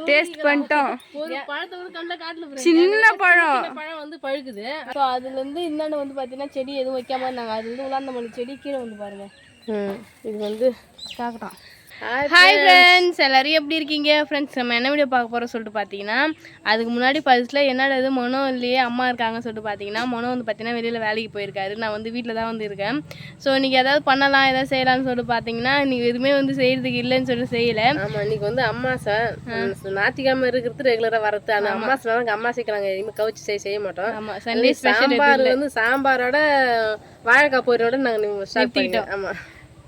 Taste பண்ணிட்டோம். ஒரு பழத்தோட கண்ட காட்டுல சின்ன பழம் பழம் வந்து பழுக்குது. ஸோ அதுல இருந்து இன்னொன்று வந்து பார்த்தீங்கன்னா செடி எதுவும் வைக்காம இருந்தாங்க. அது வந்து உலாந்தமல்லி செடி கீழே வந்து பாருங்க. இது வந்து காக்கட்டும். ஹாய் ஃப்ரெண்ட்ஸ், எல்லோரும் எப்படி இருக்கீங்க? ஃப்ரெண்ட்ஸ், நம்ம என்ன வீடியோ பார்க்க போகிறோம் சொல்லிட்டு பார்த்தீங்கன்னா, அதுக்கு முன்னாடி ஃபர்ஸ்ட்டில் என்னடா இது மொனோ இல்லையே அம்மா இருக்காங்கன்னு சொல்லிட்டு பார்த்தீங்கன்னா, மொனோ வந்து பார்த்தீங்கன்னா வெளியில் வேலைக்கு போயிருக்காரு. நான் வந்து வீட்டில் தான் வந்து இருக்கேன். ஸோ இன்றைக்கி எதாவது பண்ணலாம், எதாவது செய்யலாம்னு சொல்லிட்டு பார்த்தீங்கன்னா, இன்றைக்கி எதுவுமே வந்து செய்கிறதுக்கு இல்லைன்னு சொல்லிட்டு செய்யலை. ஆமாம், இன்றைக்கி வந்து அம்மாசை ஞாயிற்றுக்கிழமை இருக்கிறது ரெகுலராக வரது. அந்த அம்மாசைலாம் நாங்கள் அம்மாசைக்கு நாங்கள் இனிமேல் கவுச்சி செய்ய மாட்டோம். ஆமாம், சண்டே சாம்பார் வந்து சாம்பாரோட வாழைக்காய் பொரியோட நாங்கள் ஸ்டார்ட் பண்ணிட்டோம். ஆமாம்,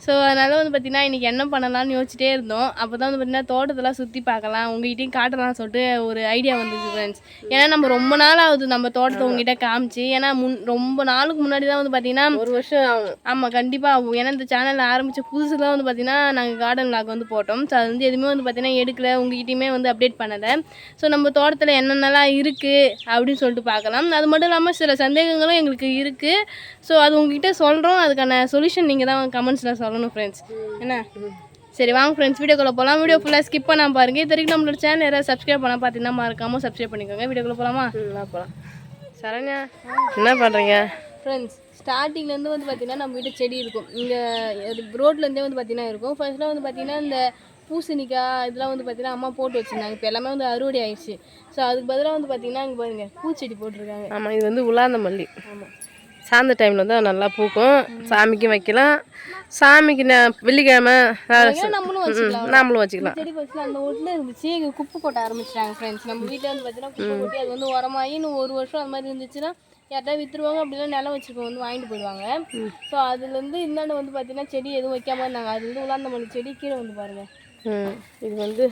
ஸோ அதனால் வந்து பார்த்திங்கன்னா இன்றைக்கி என்ன பண்ணலாம்னு யோசிச்சிட்டே இருந்தோம். அப்போ தான் வந்து பார்த்திங்கன்னா தோட்டத்தெல்லாம் சுற்றி பார்க்கலாம், உங்கள்கிட்டையும் காட்டலாம்னு சொல்லிட்டு ஒரு ஐடியா வந்துச்சு ஃப்ரெண்ட்ஸ். ஏன்னா நம்ம ரொம்ப நாள் ஆகுது நம்ம தோட்டத்தை உங்ககிட்ட காமிச்சு. ஏன்னா ரொம்ப நாளுக்கு முன்னாடி தான் வந்து பார்த்திங்கன்னா ஒரு வருஷம் ஆகும். ஆமாம், கண்டிப்பாக ஆகும். ஏன்னா இந்த சேனல் ஆரம்பித்த புதுசில் தான் வந்து பார்த்திங்கன்னா நாங்கள் கார்டன் வ்ளாக் வந்து போட்டோம். ஸோ அது வந்து எதுவுமே வந்து பார்த்திங்கன்னா எடுக்கலை, உங்கள்கிட்டையுமே வந்து அப்டேட் பண்ணலை. ஸோ நம்ம தோட்டத்தில் என்னென்னலாம் இருக்குது அப்படின்னு சொல்லிட்டு பார்க்கலாம். அது மட்டும் இல்லாமல் சில சந்தேகங்களும் எங்களுக்கு இருக்குது. ஸோ அது உங்ககிட்ட சொல்கிறோம், அதுக்கான சொல்யூஷன் நீங்கள் தான் கமெண்ட்ஸில் சொல்லணும் ஃப்ரெண்ட்ஸ். என்ன சரி வாங்க ஃப்ரெண்ட்ஸ், வீடியோக்குள்ளே போகலாம். வீடியோ ஃபுல்லாக ஸ்கிப் பண்ணாமல் பாருங்கள். இது வரைக்கும் நம்மளோட சேனல் யாராவது சப்ஸ்கிரைப் பண்ணால் பார்த்தீங்கன்னா மறக்காமல் சப்ஸ்கிரைப் பண்ணிக்கோங்க. வீடியோக்குள்ளே போகலாமா? போகலாம். சரண்யா என்ன பண்ணுறீங்க ஃப்ரெண்ட்ஸ்? ஸ்டார்டிங்லேருந்து வந்து பார்த்திங்கன்னா நம்ம வீட்டு செடி இருக்கும். இங்கே ரோட்லேருந்தே வந்து பார்த்திங்கன்னா இருக்கும். ஃபர்ஸ்ட்லாம் வந்து பார்த்திங்கன்னா இந்த பூசணிக்காய் இதெல்லாம் வந்து பார்த்திங்கன்னா அம்மா போட்டு வச்சுருந்தாங்க. இப்போ எல்லாமே வந்து அறுவடை ஆயிடுச்சு. ஸோ அதுக்கு பதிலாக வந்து பார்த்திங்கன்னா இங்கே பாருங்கள் பூச்செடி போட்டிருக்காங்க. ஆமாம், இது வந்து உலாந்தமல்லி. ஆமாம், சாயந்தர டைமில் வந்து நல்லா பூக்கும். சாமிக்கும் வைக்கலாம். சாமிக்கு வெள்ளிக்கிழமை நம்மளும் வச்சுக்கலாம். நாமளும் வச்சுக்கலாம். செடி ஃபர்ஸ்ட்ல அந்த ஒட்டில் இருந்துச்சு, இங்கே குப்பை கொட்ட ஆரம்பிச்சிட்டாங்க ஃப்ரெண்ட்ஸ். நம்ம வீட்டில் வந்து பார்த்தீங்கன்னா குப்பை கொட்டி அது வந்து உரமாகி இன்னும் ஒரு வருஷம் அது மாதிரி இருந்துச்சுன்னா யார்ட்டா விற்றுருவாங்க. அப்படிலாம் நிலம் வச்சுருக்கோம் வந்து வாங்கிட்டு போயிடுவாங்க. ஸோ அதுலேருந்து இன்னொன்று வந்து பார்த்தீங்கன்னா செடி எதுவும் வைக்காம இருந்தாங்க. அது வந்து உலாந்தமல்லி செடி கீழே வந்து பாருங்கள். இது வந்து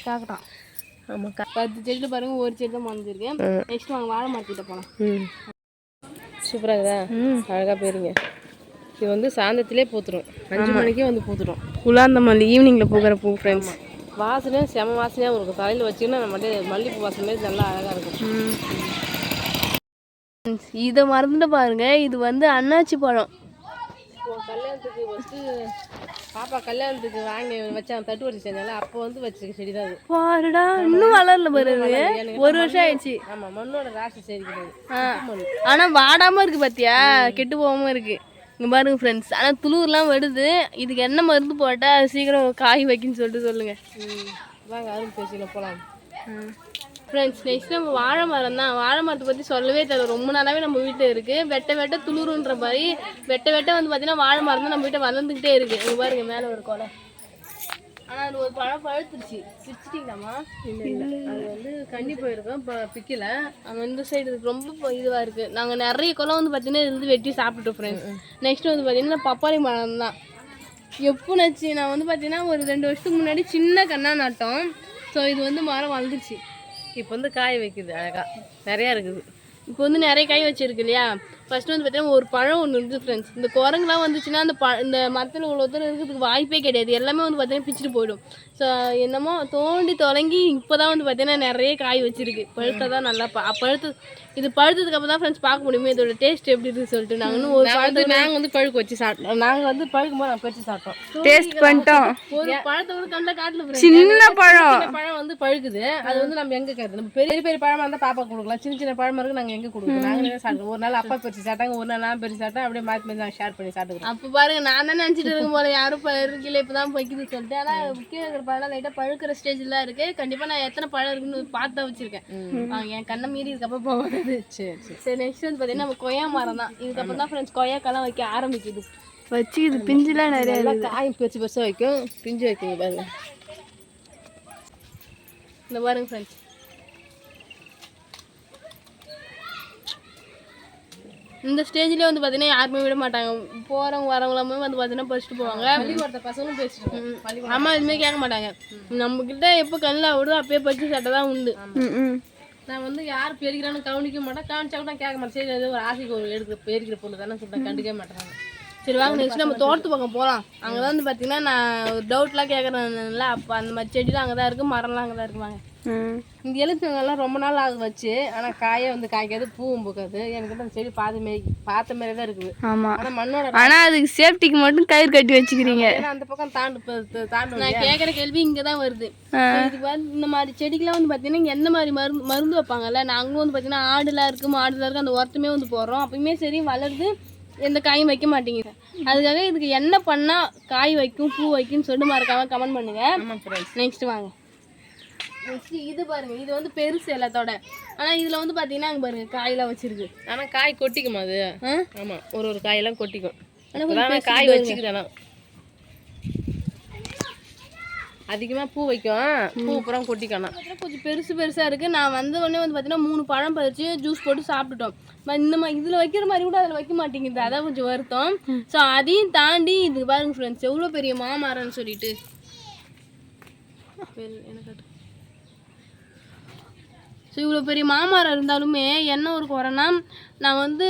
காக்கட்டும். ஆமாம், 10 செடியில் பாருங்கள், ஒரு செடி தான் மறந்துருக்கு. நெக்ஸ்ட் வாங்க வாழை மரத்திட்ட போகலாம். சூப்பராக இருக்குதா? அழகாக போயிருங்க. இது வந்து சாயந்தரத்திலே பூத்துரும். 5 மணிக்கே வந்து பூத்துரும். உலாந்தமல்லி ஈவினிங்கில் பூக்கிற பூ ஃப்ரெண்ட்ஸ். வாசனையும் செம வாசனையாக இருக்கும். தலையில் வச்சிங்கன்னா நம்ம மல்லிகைப்பூ வாசனை மாதிரி நல்லா அழகாக இருக்கும். இதை மறந்துட்டு பாருங்க, இது வந்து அன்னாச்சி பழம். கல்யாணத்துக்கு ஃபஸ்ட்டு பாப்பா கல்யாணத்துக்கு வாங்கி வச்சாங்க, தட்டு வச்சு செஞ்சால அப்போ வந்து வச்சிருக்க செடி தான் அது. பாருடா, இன்னும் வளரல பாருங்க, ஒரு வருஷம் ஆயிடுச்சு. ஆமாம், மண்ணோட ராசி சரி கிடையாது. ஆனால் வாடாமல் இருக்குது பார்த்தியா, கெட்டு போகாமல் இருக்குது. இங்கே பாருங்க ஃப்ரெண்ட்ஸ். ஆனால் துளுர்லாம் வருது. இதுக்கு என்ன மருந்து போட்டால் சீக்கிரம் காய் வைக்குன்னு சொல்லிட்டு சொல்லுங்கள். வாங்க அரும்பு பேசியில் போகலாம் ஃப்ரெண்ட்ஸ். நெக்ஸ்ட் நம்ம வாழை மரம் தான். வாழை மரத்தை பற்றி சொல்லவே தெரியல, ரொம்ப நாளாகவே நம்ம வீட்டில் இருக்குது. வெட்ட துளுருன்ற மாதிரி வெட்ட வந்து பார்த்திங்கன்னா வாழை மரம் தான் நம்ம வீட்டை வளர்ந்துக்கிட்டே இருக்குது. இங்கே பாருங்க மேலே ஒரு கொலை. ஆனால் அது ஒரு பழம் பழுத்துருச்சு. பிரிச்சிட்டிங்களாம்மா? இல்லை, அது வந்து கண்ணி போயிருக்கோம், இப்போ பிக்கல. அங்கே இந்த சைடு ரொம்ப இதுவாக இருக்குது. நாங்கள் நிறைய கொலை வந்து பார்த்திங்கன்னா இருந்து வெட்டி சாப்பிட்டுட்டோம் ஃப்ரெண்ட்ஸ். நெக்ஸ்ட் வந்து பார்த்திங்கன்னா பப்பாளி மரம் தான். எப்போ நச்சு நான் வந்து பார்த்திங்கன்னா ஒரு 2 வருஷத்துக்கு முன்னாடி சின்ன கண்ணா நட்டோம். ஸோ இது வந்து மரம் வளர்ந்துச்சு. இப்போ வந்து காய் வைக்குது, அழகாக நிறையா இருக்குது. இப்போ வந்து நிறைய காய் வச்சிருக்கு இல்லையா. ஃபர்ஸ்ட் வந்து பார்த்தீங்கன்னா ஒரு பழம் ஒன்று இருக்குது ஃப்ரெண்ட்ஸ். இந்த குரங்குலாம் வந்துச்சுன்னா இந்த மரத்தில் இவ்வளோத்தரம் இருக்கிறதுக்கு வாய்ப்பே கிடையாது. எல்லாமே வந்து பார்த்தீங்கன்னா பிச்சுட்டு போயிடும். ஸோ என்னமோ தோண்டி தொடங்கி இப்போ தான் வந்து பார்த்தீங்கன்னா நிறைய காய் வச்சிருக்கு. பழுத்ததான் நல்லா இது பழுத்ததுக்கு அப்புறம் தான் ஃப்ரெண்ட்ஸ் பார்க்க முடியுமே இதோட டேஸ்ட் எப்படி இருக்குன்னு சொல்லிட்டு. நாங்கள் இன்னும் ஒரு பழத்துக்கு நாங்கள் வந்து பழுக்க வச்சு சாப்பிட்டோம். நாங்கள் வந்து பழுக்கும் போது பறிச்சு சாப்பிட்டோம், டேஸ்ட் பண்ணிட்டோம். ஒரு பழத்தோட கண்ட காட்டில் சின்ன பழம் பழம் வந்து பழுக்குது. அது வந்து நம்ம எங்கே கேட்குது? நம்ம பெரிய பழமாக இருந்தால் பாப்பா கொடுக்கலாம். சின்ன பழமாக இருக்கு நாங்கள் எங்கே கொடுக்குறோம்? நாங்கள் சாப்பிடுவோம். ஒரு நாள் அப்பா பறிச்சு சாப்பிட்டாங்க, ஒரு நாள் நான் பறிச்சு சாப்பிட்டேன். அப்படியே மாற்றி நாங்கள் ஷேர் பண்ணி சாப்பிட்டுக்கிறோம். அப்போ பாருங்க, நான் தான் நினச்சிட்டு இருக்கும் போல யாரும் இருக்கல இப்போ தான் வைக்குதுன்னு சொல்லிட்டு. ஆனால் கீழே இருக்கிற பழம் லைட்டாக பழுக்கிற ஸ்டேஜில் தான் இருக்குது. கண்டிப்பாக நான் எத்தனை பழம் இருக்குன்னு பார்த்து தான் வச்சுருக்கேன். என் கண்ணை மீறி இதுக்கப்புறம் போகாது. சரி நெக்ஸ்ட் வந்து பார்த்தீங்கன்னா நம்ம கொய்யா மரம் தான். இதுக்கப்புறம் தான் ஃப்ரெண்ட்ஸ் கொய்யாக்கெல்லாம் வைக்க ஆரம்பிக்குது. வச்சுக்குது, பிஞ்சுலாம் நிறைய காயும் பெருசாக வைக்கும், பிஞ்சு வைக்குங்க பாருங்க. இந்த பாருங்க ஃப்ரெண்ட்ஸ், இந்த ஸ்டேஜ்லேயே வந்து பார்த்தீங்கன்னா யாருமே விட மாட்டாங்க. போகிறவங்க வரவங்களாமே வந்து பார்த்தீங்கன்னா பறிச்சுட்டு போவாங்க. பள்ளிக்கூடத்தை பசங்களும் பேசிட்டு அம்மா எதுவுமே கேட்க மாட்டாங்க. நம்மக்கிட்ட எப்போ கண்ணில் விடுதோ அப்பயே பறிச்சு சாப்பிட்டா தான் உண்டு. நான் வந்து யார் பெருக்கிறான்னு கவனிக்க மாட்டேன். கவனிச்சா கூட கேட்க மாட்டேன். சரி அது ஒரு ஆசைக்கு ஒரு பெருக்கிற பொண்ணு தானே சொல்லிட்டேன், கண்டுக்கவே மாட்டேறாங்க. சரி வாங்க நெக்ஸ்ட் நம்ம தோட்டத்து பக்கம் போகலாம். அங்கே தான் வந்து பார்த்தீங்கன்னா நான் ஒரு டவுட்லாம் கேட்குறேன்ல, அப்போ அந்த மாதிரி செடிலாம் அங்கே தான் இருக்குது, மரம்லாம் அங்கே தான் இருக்குவாங்க. இந்த எலுமிச்சங்கள்லாம் ரொம்ப நாள் ஆகுது வச்சு, ஆனால் காயே வந்து காய்க்காது, பூவும் பூக்காது. எனக்கு அந்த செடி பார்த்த மாதிரி தான் இருக்குது. ஆமா, ஆனால் மண்ணோட ஆனால் அதுக்கு சேஃப்டிக்கு மட்டும் கயிறு கட்டி வச்சுக்கிறீங்க. ஏன்னா அந்த பக்கம் தாண்டு நான் கேட்குற கேள்வி இங்கே தான் வருது. இதுக்கு வந்து இந்த மாதிரி செடிக்கெலாம் வந்து பார்த்தீங்கன்னா எந்த மாதிரி மருந்து வைப்பாங்கல்ல, நாங்களும் வந்து பார்த்தீங்கன்னா ஆடுலாம் இருக்குது, மாடுலாம் இருக்குது, அந்த உரத்துமே வந்து போடுறோம். அப்பயுமே சரி வளருது, எந்த காயும் வைக்க மாட்டேங்குது. அதுக்காக இதுக்கு என்ன பண்ணால் காய் வைக்கும் பூ வைக்கும்னு சொல்லிட்டு மறக்காம கமெண்ட் பண்ணுங்க. நெக்ஸ்ட் வாங்க. நெக்ஸ்ட் இது பாருங்க, இது வந்து பெருசு எல்லாத்தோட. ஆனால் இதில் வந்து பார்த்தீங்கன்னா அங்கே பாருங்க காயெல்லாம் வச்சிருக்கு. ஆனால் காய் கொட்டிக்கும் அது. ஆமாம், ஒரு காயெல்லாம் கொட்டிக்கும். ஆனால் காய் வச்சுக்குது. ஆனால் அதிகமாக பூ வைக்கும், பூ அப்புறம் கொட்டிக்கணும். கொஞ்சம் பெருசாக இருக்குது. நான் வந்த உடனே வந்து பார்த்தீங்கன்னா 3 பழம் பறித்து ஜூஸ் போட்டு சாப்பிட்டுட்டோம். இந்த மாதிரி இதில் வைக்கிற மாதிரி கூட அதில் வைக்க மாட்டேங்குது, அதான் கொஞ்சம் வருத்தம். ஸோ அதையும் தாண்டி இது பாருங்க ஃப்ரெண்ட்ஸ், எவ்வளோ பெரிய மாமரம்னு சொல்லிட்டு. ஸோ இவ்வளோ பெரிய மாமரம் இருந்தாலுமே என்ன ஒரு குறைனா, நான் வந்து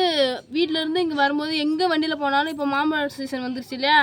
வீட்டிலேருந்து இங்கே வரும்போது எங்கே வண்டியில் போனாலும் இப்போ மாமரம் சீசன் வந்துருச்சு இல்லையா,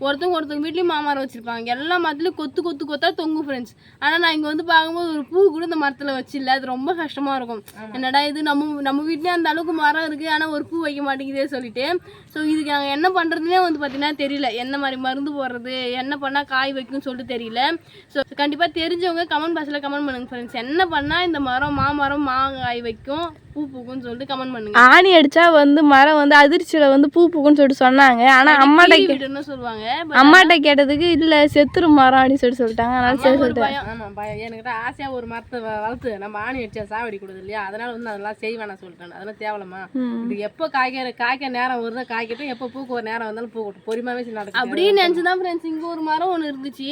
ஒருத்தவங்க வீட்லேயும் மாமரம் வச்சுருப்பாங்க. எல்லா மரத்துலையும் கொத்தா தொங்கும் ஃப்ரெண்ட்ஸ். ஆனால் நான் இங்கே வந்து பார்க்கும்போது ஒரு பூ கூட இந்த மரத்தில் வச்சில்ல, அது ரொம்ப கஷ்டமாக இருக்கும். என்னடா இது, நம்ம வீட்லேயே அந்த அளவுக்கு மரம் இருக்குது, ஆனால் ஒரு பூ வைக்க மாட்டேங்குதே சொல்லிட்டு. ஸோ இதுக்கு நாங்கள் என்ன பண்ணுறதுனே வந்து பார்த்தீங்கன்னா தெரியல, என்ன மாதிரி மருந்து போடுறது, என்ன பண்ணால் காய் வைக்கும்னு சொல்லிட்டு தெரியல. ஸோ கண்டிப்பாக தெரிஞ்சவங்க கமெண்ட் பாக்ஸில் கமெண்ட் பண்ணுங்க ஃப்ரெண்ட்ஸ், என்ன பண்ணால் இந்த மாமரம் மாங்காய் வைக்கும், பூ பூக்குன்னு சொல்லிட்டு கமெண்ட் பண்ணுங்க. ஆணி அடிச்சா வந்து மரம் வந்து அதிர்ச்சியில வந்து பூ பூக்குன்னு சொல்லிட்டு சொன்னாங்க. ஆனா அம்மாட்ட சொல்லுவாங்க, அம்மாட்ட கேட்டதுக்கு இல்ல செத்துரு மரம் அப்படின்னு சொல்லிட்டாங்க. அதனால சரி சொல்லிட்டேன். ஆமாம், எனக்கு ஆசையா ஒரு மரத்தை வளர்த்து நம்ம ஆணி அடிச்சா சாவடி கொடுது இல்லையா, அதனால வந்து அதெல்லாம் செய்வேன் சொல்லிட்டேன். அதெல்லாம் தேவலமா, இது எப்போ காய்க்க நேரம் வருதோ காய்க்கட்டும், எப்போ பூக்கு ஒரு நேரம் வந்தாலும் பூக்கட்டும், பொறுமையாவே நடக்கும் அப்படின்னு நினச்சிதான் ஃப்ரெண்ட்ஸ். இங்கே ஒரு மரம் ஒன்று இருந்துச்சு,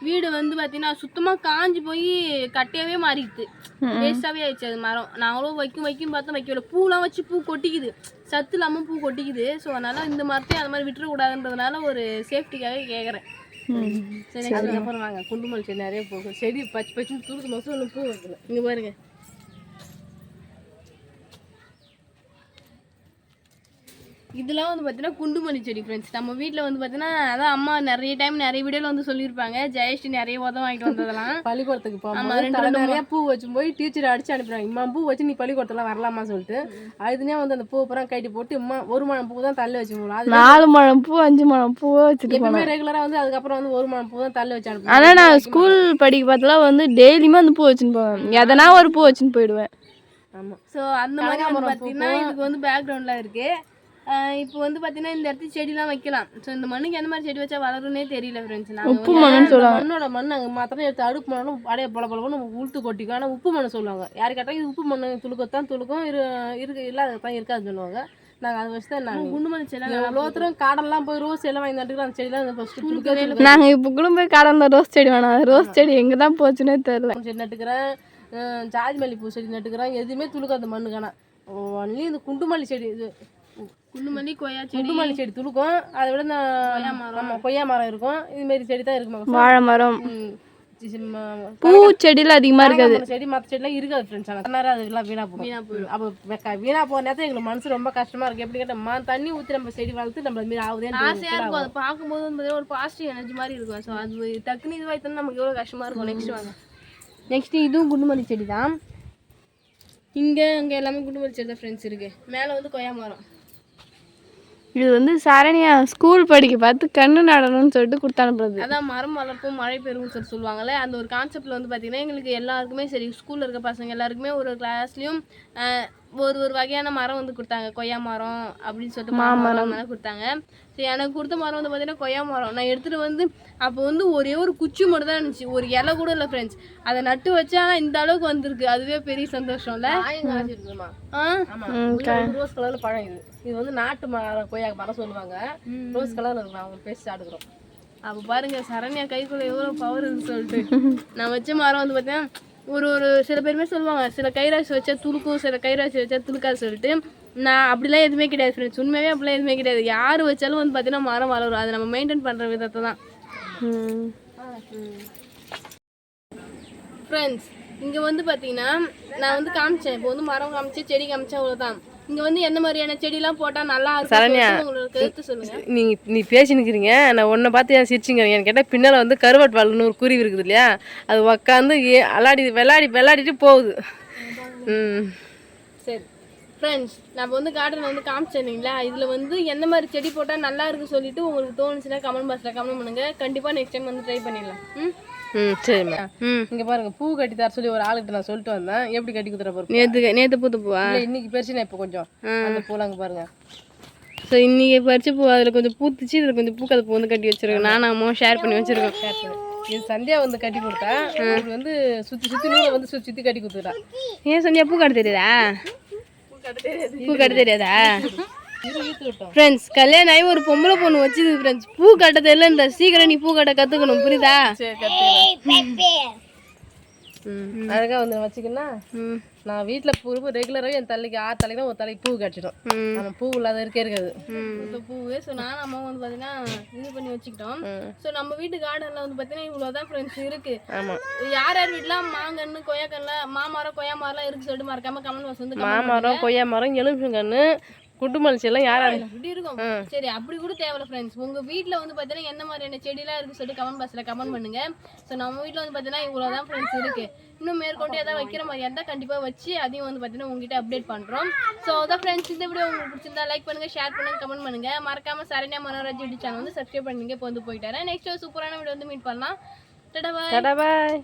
வீடு வந்து பார்த்தீங்கன்னா சுத்தமாக காஞ்சி போய் கட்டையாவே மாறிடுது, வேஸ்டாகவே ஆயிடுச்சு அது மரம். நாங்களும் வைக்கும் பார்த்தா வைக்கல, பூலாம் வச்சு பூ கொட்டிக்குது, சத்து இல்லாமல் பூ கொட்டிக்குது. ஸோ அதனால் இந்த மரத்தையும் அது மாதிரி விட்டுறக்கூடாதுன்றதுனால ஒரு சேஃப்டிக்காக கேட்குறேன். சரி, அதுக்கப்புறம் வாங்க குண்டுமல் செடி நிறைய போகும். செடி பச்சுன்னு துளுக்கு மோசம் ஒன்று பூ வைக்கல. இங்கே பாருங்க, இதெல்லாம் வந்து பார்த்தீங்கன்னா குண்டுமல்லி செடி ஃப்ரெண்ட்ஸ். நம்ம வீட்டில் வந்து பார்த்தீங்கன்னா அதான் அம்மா நிறைய வீடியோவில் வந்து சொல்லியிருப்பாங்க, ஜெயஸ்ரீ நிறைய உதவ வாங்கிட்டு வந்ததெல்லாம் பள்ளிக்கூடத்துக்கு போகும்போது நிறைய பூ வச்சு போய் டீச்சர் அடிச்சு அனுப்பிடுவாங்க, இம்மா பூ வச்சு நீ பள்ளிக்கூடத்துலாம் வரலாமா சொல்லிட்டு. அதுனே வந்து அந்த பூ அப்புறம் கட்டி போட்டு இம்மா 1 முழம் பூ தான் தள்ளி வச்சு போகலாம், 4 முழம் பூ 5 முழம் பூ வச்சுட்டு எப்பவுமே ரெகுலராக வந்து அதுக்கப்புறம் வந்து 1 முழம் பூ தான் தள்ளி வச்சு அனுப்புவேன். ஆனால் நான் ஸ்கூல் படிக்க பார்த்தலாம் வந்து டெய்லியுமே வந்து பூ வச்சுன்னு போவேன், எதனா ஒரு பூ வச்சுன்னு போயிடுவேன். ஆமாம், ஸோ அந்த மாதிரி வந்து பார்த்தீங்கன்னா இதுக்கு வந்து பேக்ரவுண்டில் இருக்குது. இப்போ வந்து பார்த்தீங்கன்னா இந்த இடத்துல செடிலாம் வைக்கலாம். ஸோ இந்த மண்ணுக்கு எந்த மாதிரி செடி வச்சா வளரும்னே தெரியல ஃப்ரெண்ட்ஸ். உப்பு மண்ணுன்னு சொல்லுவாங்க. மண்ணோட மண் அங்கே மாத்திரம் எடுத்து அடுப்பு மண்ணும் அப்படியே பொல உளுத்து கொட்டிக்கும். ஆனால் உப்பு மண்ணு சொல்லுவாங்க. யாரு கேட்டால் இது உப்பு மண்ணு துளுக்கத்தான் துளுக்கும், இருக்கு இல்லாததான் இருக்காதுன்னு சொல்லுவாங்க. நாங்கள் அதை வச்சு தான் நாங்கள் குண்டு மணி செடி எவ்வளோ தூரம் காடெல்லாம் போய் ரோஸ் எல்லாம் வாங்கி நட்டுக்கிறோம். அந்த செடியெல்லாம் ஃபஸ்ட்டு துளுக்கவே நாங்கள் இப்போ கூட போய் காடந்த ரோஸ் செடி வேணாம், ரோஸ் செடி எங்கே தான் போச்சுன்னே தெரியல. செடி நட்டுக்கிறேன், ஜாதி மல்லி பூ செடி நட்டுக்கிறேன், எதுவுமே துளுக்காது மண்ணுக்கான. ஒன்லி இந்த குண்டுமல்லி செடி, இது குண்டுமல்லி குண்டுமல்லி செடி துளுக்கும். அதை விட நம்ம கொய்யா மரம் இருக்கும், இதுமாரி செடி தான் இருக்கும். வாழை மரம், பூ செடியில் அதிகமாக இருக்காது. செடி மற்ற செடிலாம் இருக்காது ஃப்ரெண்ட்ஸ். ஆனால் அதெல்லாம் வீணாக போயிடும். அப்போ வீணாக போகிற நேரத்தில் எங்களுக்கு மனசு ரொம்ப கஷ்டமாக இருக்குது. எப்படி கேட்டால் தண்ணி ஊற்றி நம்ம செடி வளர்த்து நம்ம அதுமாரி ஆகுதுன்னு ஆசையாக இருக்கும். அதை பார்க்கும்போது வந்து ஒரு பாசிட்டிவ் எனர்ஜி மாதிரி இருக்கும். ஸோ அது டக்குன்னு இதுவாக நமக்கு எவ்வளோ கஷ்டமாக இருக்கும். நெக்ஸ்ட் வாங்க. நெக்ஸ்ட் இதுவும் குண்டுமல்லி செடி தான். இங்கே அங்கே எல்லாமே குண்டுமல்லி செடி தான் ஃப்ரெண்ட்ஸ் இருக்குது. மேலே வந்து கொய்யா மரம். இது வந்து சரணியா ஸ்கூல் படிக்க பார்த்து கண்ணு நடணும்னு சொல்லிட்டு கொடுத்து அனுப்புறது. அதான் மரம் வளர்ப்போம் மழை பெறும்னு சொல்லுவாங்கல்ல, அந்த ஒரு கான்செப்டில் வந்து பார்த்திங்கன்னா எங்களுக்கு எல்லாருக்குமே சரி, ஸ்கூலில் இருக்க பசங்க எல்லாருக்குமே ஒரு கிளாஸ்லேயும் ஒரு வகையான மரம் வந்து கொடுத்தாங்க. கொய்யா மரம் அப்படின்னு சொல்லிட்டு மாமரம் கொடுத்தாங்க. சரி, எனக்கு கொடுத்த மரம் வந்து பார்த்தீங்கன்னா கொய்யா மரம். நான் எடுத்துகிட்டு வந்து அப்போ வந்து ஒரே ஒரு குச்சி மட்டும் தான் இருந்துச்சு, ஒரு இலை கூட இல்லை ஃப்ரெண்ட்ஸ். அதை நட்டு வச்சா இந்த அளவுக்கு வந்திருக்கு, அதுவே பெரிய சந்தோஷம் இல்லை. ரோஸ் கலர்ல பழம் இது வந்து நாட்டு மரம், கொய்யா மரம் சொல்லுவாங்க. ரோஸ் கலர்ல இருக்கும். அவங்க பேசி ஆடுகிறோம். அப்போ பாருங்க சரண்யா கைக்குள்ள எவ்வளோ பவர் இருக்குன்னு சொல்லிட்டு. நான் வச்ச மரம் வந்து பார்த்தீங்கன்னா ஒரு சில பேருமே சொல்லுவாங்க, சில கைராசி வச்சா துளுக்கும், சில கைராசி வச்சா துளுக்காது சொல்லிட்டு. நான் அப்படிலாம் எதுவுமே கிடையாது ஃப்ரெண்ட்ஸ். உண்மையாகவே அப்படிலாம் எதுவுமே கிடையாது. யார் வச்சாலும் வந்து பார்த்தீங்கன்னா மரம் வளரும். அதை நம்ம மெயின்டைன் பண்ணுற விதத்தை தான் ஃப்ரெண்ட்ஸ். இங்கே வந்து பார்த்தீங்கன்னா நான் வந்து காமிச்சேன், இப்போ வந்து மரம் காமிச்சேன், செடி காமிச்சேன், அவ்வளோதான். இங்க வந்து எந்த மாதிரியான செடிலாம் போட்டா நல்லா சரண்யா. இருக்கும் உங்களோட கருத்து சொல்லுங்க. நீ பேசி நிற்கிறீங்க, நான் உன்னை பார்த்து ஏன் சிரிச்சிங்க எனக்கு கேட்டால் பின்னால் வந்து கருவாட்டு வால்னு ஒரு குருவி இருக்குது இல்லையா, அது உக்காந்து விளையாடிட்டு போகுது. சரி ஃப்ரெண்ட்ஸ், நம்ம வந்து கார்டனில் வந்து காமிச்சிருந்தீங்களா, இதில் வந்து எந்த மாதிரி செடி போட்டால் நல்லா இருக்கு சொல்லிட்டு உங்களுக்கு தோணுச்சுன்னா கமெண்ட் பாக்ஸில் கமெண்ட் பண்ணுங்க. கண்டிப்பாக நெக்ஸ்ட் டைம் வந்து ட்ரை பண்ணிடலாம். சரிம்மா. இங்கே பாருங்க, பூ கட்டி தர சொல்லி ஒரு ஆளுகிட்ட நான் சொல்லிட்டு வந்தேன். எப்படி கட்டி கொடுத்துற நேற்று பூத்த பூவா? இல்லை, இன்னைக்கு பறிச்சு நான் இப்போ கொஞ்சம் அந்த பூலாம் அங்கே பாருங்க. ஸோ இன்றைக்கி பறிச்சு பூ அதில் கொஞ்சம் பூத்துச்சு, இதில் கொஞ்சம் பூக்கதை பூ வந்து கட்டி வச்சிருக்கேன். நானும் அம்மாவும் ஷேர் பண்ணி வச்சிருக்கோம். இது சந்தியா வந்து கட்டி கொடுத்தா, இது வந்து சுற்றி நூலை வந்து சுற்றி கட்டி கொடுத்துட்டா. ஏன் சந்தியா பூ கட்ட தெரியுதா? பூ கட்ட தெரியாதா? ஃப்ரெண்ட்ஸ், கல்யாணம் ஆகி ஒரு பொம்பளை பொண்ணு வச்சுது ஃப்ரெண்ட்ஸ். பூ கட்ட தெரியல, சீக்கிரம் நீ பூ கட்ட கற்றுக்கணும், புரியுதா? அழகாக வந்து வச்சுக்கின்னா நான் வீட்டில் பூ ரெகுலராகவே என் தலைக்கு 6 தலைக்கு தான் ஒரு தலைக்கு பூ கட்டிட்டோம். நம்ம பூ இல்லாத இருக்காது இப்போ பூவே. ஸோ நானும் அம்மாவும் வந்து பார்த்தீங்கன்னா இது பண்ணி வச்சுக்கிட்டோம். ஸோ நம்ம வீட்டு கார்டனில் வந்து பார்த்தீங்கன்னா இவ்வளோதான் ஃப்ரெண்ட்ஸ் இருக்குது. ஆமாம், யார் யார் மாங்கன்று கொய்யாக்கன்ல மாமரம் கொய்யா மரம்லாம் இருக்குது சொல்லிட்டு மறக்காம கமெண்ட் பாக்ஸ் வந்து மாமரம் கொய்யா மரம் எலுமிச்சங்கன்று குண்டு மல்சி எல்லாம் யாரும் இப்படி இருக்கும். சரி, அப்படி கூட தேவையில்ல ஃப்ரெண்ட்ஸ். உங்க வீட்டில் வந்து பார்த்தீங்கன்னா எந்த மாதிரியான செடியெல்லாம் இருக்குது சொல்லிட்டு கமெண்ட் பாக்ஸில் கமெண்ட் பண்ணுங்க. ஸோ நம்ம வீட்டில் வந்து பார்த்தீங்கன்னா இவ்வளோதான் ஃப்ரெண்ட்ஸ் இருக்குது. இன்னும் மேற்கொண்டு எதாவது வைக்கிற மாதிரி இருந்தால் கண்டிப்பாக வச்சு அதையும் வந்து பார்த்தீங்கன்னா உங்ககிட்ட அப்டேட் பண்ணுறோம். ஸோ அதான் ஃப்ரெண்ட்ஸ், இந்த வீடியோ உங்களுக்கு பிடிச்சிருந்தா லைக் பண்ணுங்கள், ஷேர் பண்ணுங்கள், கமெண்ட் பண்ணுங்கள். மறக்காம சரண்யா மனோராஜ் யூடியூப் சேனல் வந்து சப்ஸ்கிரைப் பண்ணுங்க. இப்போ வந்து போயிட்டாரு. நெக்ஸ்ட் சூப்பரான வீடியோ வந்து மீட் பண்ணலாம். டடா பாய்.